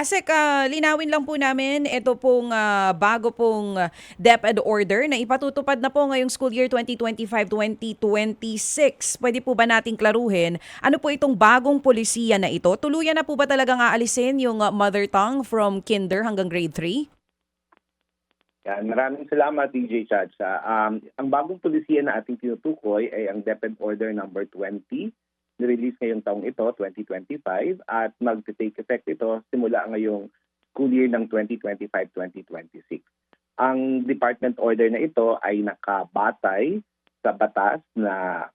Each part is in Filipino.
ASEC, linawin lang po namin ito pong bago pong DepEd order na ipatutupad na po ngayong school year 2025-2026. Pwede po ba nating klaruhin ano po itong bagong polisiya na ito? Tuluyan na po ba talagang aalisin yung mother tongue from kinder hanggang grade 3? Yan, maraming salamat DJ Chacha. Ang bagong polisiya na ating tinutukoy ay ang DepEd Order number 20, nirelease ngayong taong ito, 2025, at mag-take effect ito simula ngayong school year ng 2025-2026. Ang department order na ito ay nakabatay sa batas na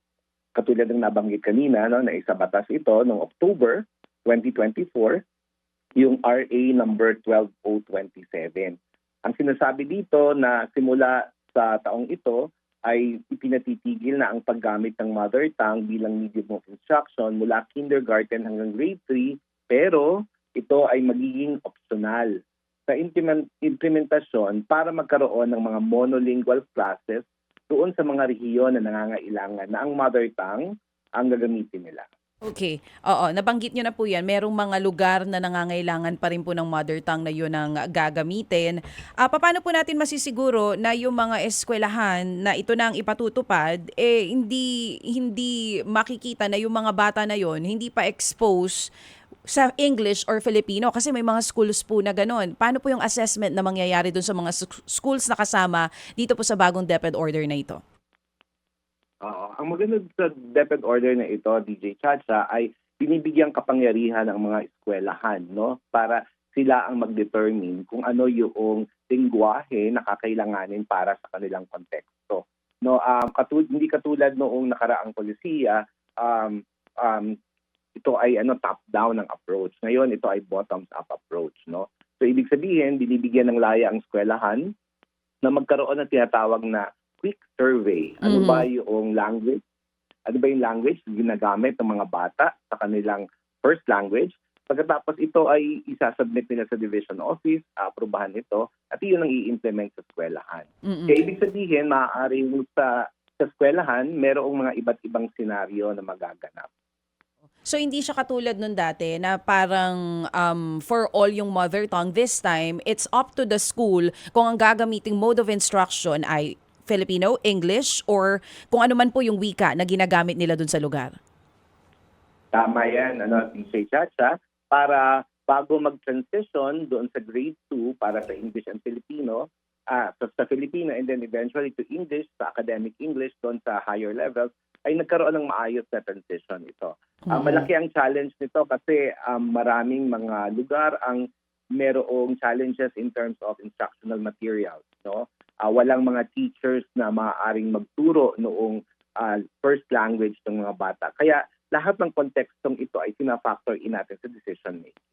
katulad ng nabanggit kanina, no, na isa batas ito noong October 2024, yung RA number 12027. Ang sinasabi dito na simula sa taong ito ay ipinatitigil na ang paggamit ng mother tongue bilang medium of instruction mula kindergarten hanggang grade 3, pero ito ay magiging optional sa implementasyon para magkaroon ng mga monolingual classes doon sa mga rehiyon na nangangailangan na ang mother tongue ang gagamitin nila. Okay. Oo, nabanggit nyo na po yan. Merong mga lugar na nangangailangan pa rin po ng mother tongue na yun ang gagamitin. Paano po natin masisiguro na yung mga eskwelahan na ito na ang ipatutupad, hindi makikita na yung mga bata na yun, hindi pa expose sa English or Filipino? Kasi may mga schools po na ganun. Paano po yung assessment na mangyayari dun sa mga schools na kasama dito po sa bagong DepEd order na ito? Ang maganda sa DepEd order na ito, DJ Chacha, ay binibigyang kapangyarihan ng mga eskwelahan, no, para sila ang mag-determine kung ano yung lengguwahe na kakailanganin para sa kanilang konteksto. No, hindi katulad noong nakaraang polisiya, ito ay top-down ang approach. Ngayon, ito ay bottoms-up approach, no. So ibig sabihin, binibigyan ng laya ang eskwelahan na magkaroon ng tinatawag na quick survey. Ano ba yung language? Ano ba yung language na ginagamit ng mga bata sa kanilang first language? Pagkatapos ito ay isasubmit nila sa division office, aprobahan ito, at iyon ang i-implement sa eskwelahan. Kaya ibig sabihin, maaaring sa eskwelahan, merong mga iba't ibang senaryo na magaganap. So hindi siya katulad nun dati na parang for all yung mother tongue. This time, it's up to the school kung ang gagamiting mode of instruction ay Filipino, English, or kung ano man po yung wika na ginagamit nila dun sa lugar. Tama yan, DJ Chacha, para bago mag-transition doon sa grade 2 para sa English and Filipino, sa Filipino and then eventually to English, sa academic English doon sa higher levels, ay nagkaroon ng maayos na transition ito. Malaki ang challenge nito kasi maraming mga lugar ang merong challenges in terms of instructional materials, no? Walang mga teachers na maaaring magturo noong first language ng mga bata. Kaya lahat ng kontekstong ito ay sina-factor in natin sa decision making.